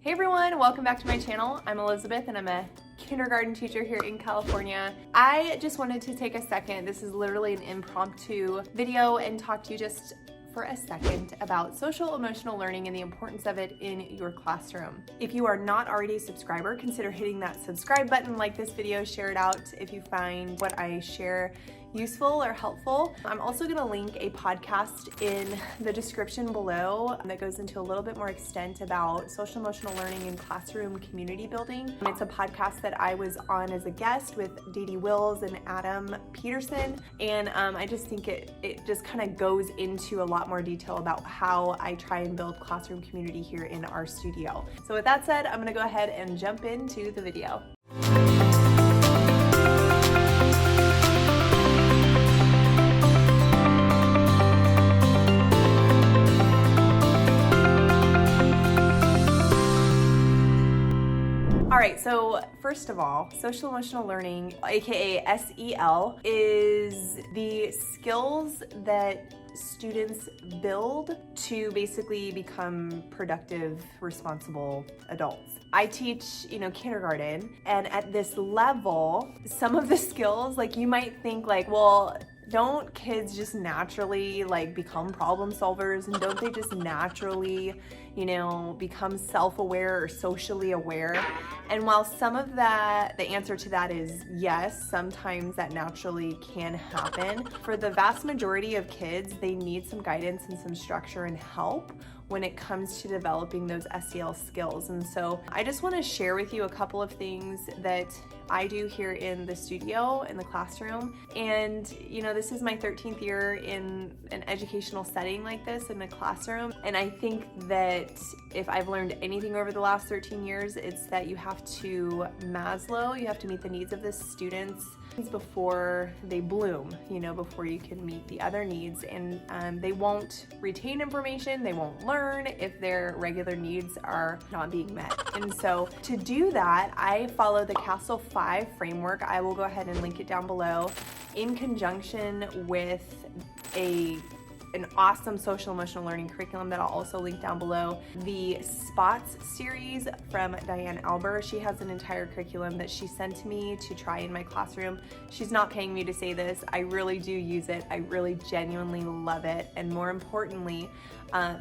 Hey everyone, welcome back to my channel. I'm Elizabeth and I'm a kindergarten teacher here in California. I just wanted to take a second. This is literally an impromptu video and talk to you just for a second about social emotional learning and the importance of it in your classroom. If you are not already a subscriber, consider hitting that subscribe button, like this video, share it out if you find what I share useful or helpful. I'm also going to link a podcast in the description below that goes into a little bit more extent about social emotional learning and classroom community building. It's a podcast that I was on as a guest with Dee Dee Wills and Adam Peterson, and I just think it just kind of goes into a lot more detail about how I try and build classroom community here in our studio. So with that said, I'm going to go ahead and jump into the video. All right, so first of all, social emotional learning, aka SEL, is the skills that students build to basically become productive, responsible adults. I teach, kindergarten, and at this level, some of the skills, like you might think like, well, don't kids just naturally become problem solvers, and don't they just naturally, become self-aware or socially aware? And while some of that, the answer to that is yes, sometimes that naturally can happen. For the vast majority of kids, they need some guidance and some structure and help when it comes to developing those SEL skills. And so I just want to share with you a couple of things that I do here in the studio, in the classroom. And this is my 13th year in an educational setting like this in a classroom. And I think that if I've learned anything over the last 13 years, it's that you have to Maslow, you have to meet the needs of the students before they bloom, before you can meet the other needs. And they won't retain information, they won't learn if their regular needs are not being met. And so to do that, I follow the Castle 5 framework. I will go ahead and link it down below in conjunction with an awesome social emotional learning curriculum that I'll also link down below. The SPOTS series from Diane Alber. She has an entire curriculum that she sent to me to try in my classroom. She's not paying me to say this. I really do use it. I really genuinely love it. And more importantly,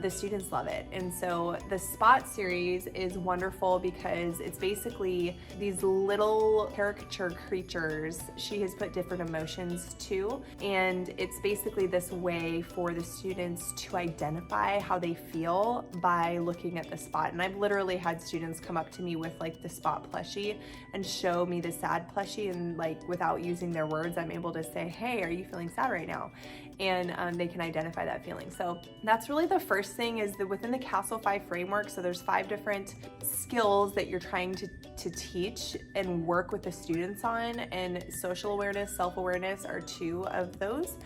the students love it. And so the SPOTS series is wonderful because it's basically these little caricature creatures she has put different emotions to. And it's basically this way for the students to identify how they feel by looking at the spot. And I've literally had students come up to me with the spot plushie and show me the sad plushie, and without using their words, I'm able to say, hey, are you feeling sad right now? And they can identify that feeling. So that's really the first thing, is that within the Castle 5 framework, so there's 5 different skills that you're trying to teach and work with the students on, and social awareness, self-awareness are 2 of those.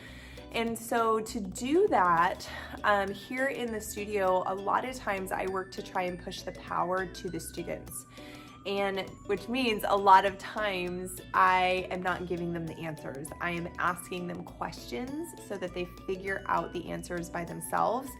And so to do that, here in the studio, a lot of times I work to try and push the power to the students. And which means a lot of times I am not giving them the answers. I am asking them questions so that they figure out the answers by themselves,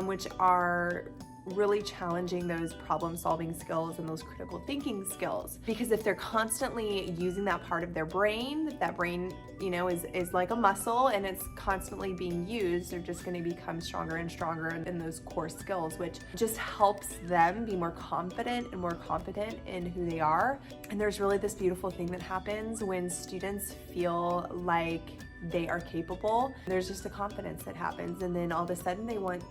which are really challenging those problem solving skills and those critical thinking skills. Because if they're constantly using that part of their brain, that brain, is like a muscle and it's constantly being used, they're just going to become stronger and stronger in those core skills, which just helps them be more confident and more competent in who they are. And there's really this beautiful thing that happens when students feel like they are capable. There's just a confidence that happens, and then all of a sudden they want,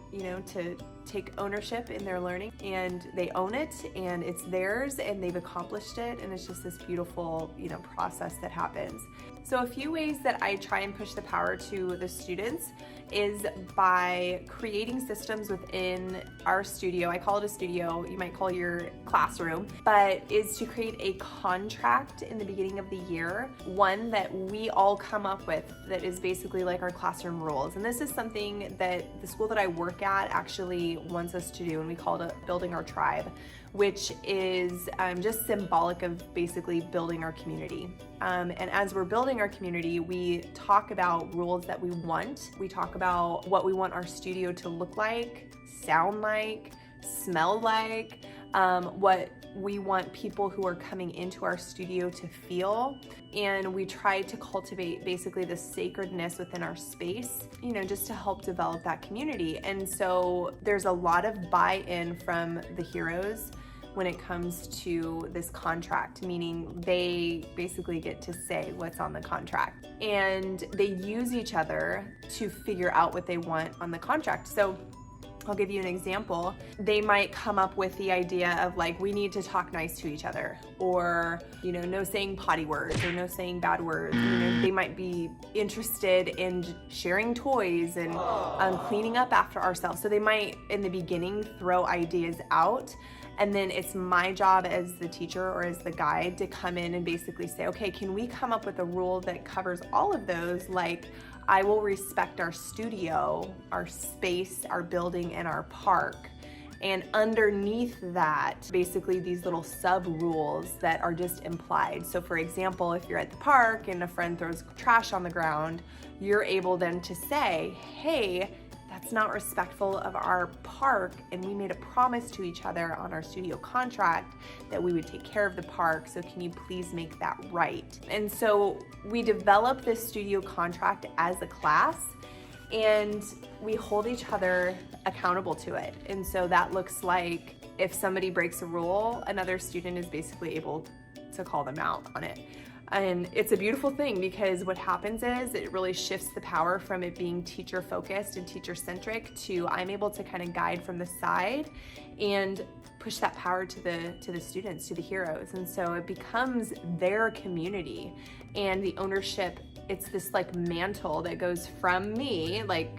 to take ownership in their learning, and they own it, and it's theirs, and they've accomplished it, and it's just this beautiful, process that happens. So a few ways that I try and push the power to the students is by creating systems within our studio. I call it a studio, you might call your classroom, but is to create a contract in the beginning of the year, one that we all come up with that is basically like our classroom rules. And this is something that the school that I work at actually wants us to do, and we call it building our tribe, which is just symbolic of basically building our community. And as we're building our community, we talk about rules that we want. We talk about what we want our studio to look like, sound like, smell like, what we want people who are coming into our studio to feel. And we try to cultivate basically the sacredness within our space, just to help develop that community. And so there's a lot of buy-in from the heroes when it comes to this contract, meaning they basically get to say what's on the contract. And they use each other to figure out what they want on the contract. So I'll give you an example. They might come up with the idea of like, we need to talk nice to each other, or, no saying potty words or no saying bad words. They might be interested in sharing toys and cleaning up after ourselves. So they might, in the beginning, throw ideas out. And then it's my job as the teacher or as the guide to come in and basically say, okay, can we come up with a rule that covers all of those? Like, I will respect our studio, our space, our building, and our park. And underneath that, basically these little sub rules that are just implied. So for example, if you're at the park and a friend throws trash on the ground, you're able then to say, hey, that's not respectful of our park, and we made a promise to each other on our studio contract that we would take care of the park, so can you please make that right? And so we develop this studio contract as a class, and we hold each other accountable to it. And so that looks like if somebody breaks a rule, another student is basically able to call them out on it. And it's a beautiful thing, because what happens is it really shifts the power from it being teacher focused and teacher centric to I'm able to kind of guide from the side and push that power to the students, to the heroes. And so it becomes their community, and the ownership, it's this like mantle that goes from me, like,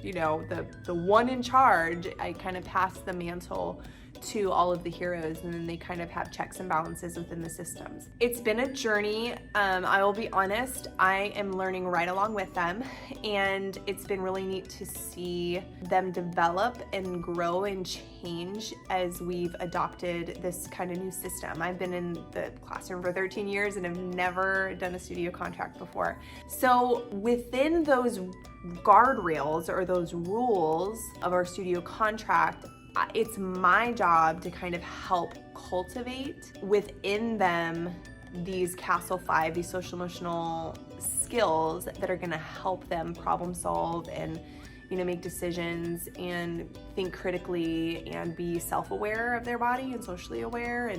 the one in charge. I kind of pass the mantle to all of the heroes, and then they kind of have checks and balances within the systems. It's been a journey. I will be honest, I am learning right along with them, and it's been really neat to see them develop and grow and change as we've adopted this kind of new system. I've been in the classroom for 13 years and have never done a studio contract before. So within those guardrails or those rules of our studio contract, it's my job to kind of help cultivate within them these Castle 5, these social emotional skills that are gonna help them problem solve and make decisions and think critically and be self-aware of their body and socially aware.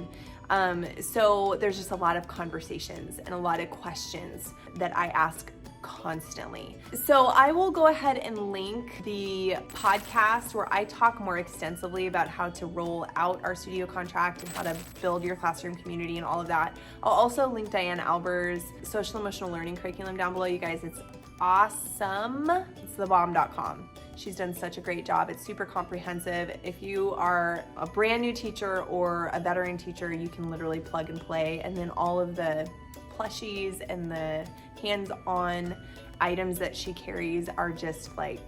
And so there's just a lot of conversations and a lot of questions that I ask constantly. So I will go ahead and link the podcast where I talk more extensively about how to roll out our studio contract and how to build your classroom community and all of that. I'll also link Diane Alber's social emotional learning curriculum down below. You guys, it's awesome. It's thebomb.com. She's done such a great job. It's super comprehensive. If you are a brand new teacher or a veteran teacher, you can literally plug and play. And then all of the plushies and the hands-on items that she carries are just like,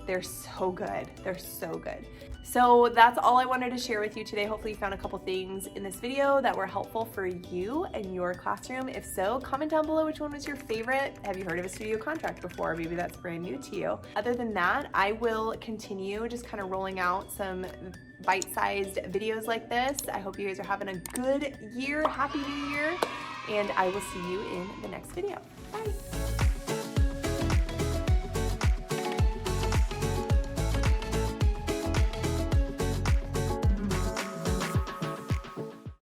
they're so good. They're so good. So that's all I wanted to share with you today. Hopefully you found a couple things in this video that were helpful for you and your classroom. If so, comment down below which one was your favorite. Have you heard of a studio contract before? Maybe that's brand new to you. Other than that, I will continue just kind of rolling out some bite-sized videos like this. I hope you guys are having a good year. Happy New Year. And I will see you in the next video. Bye.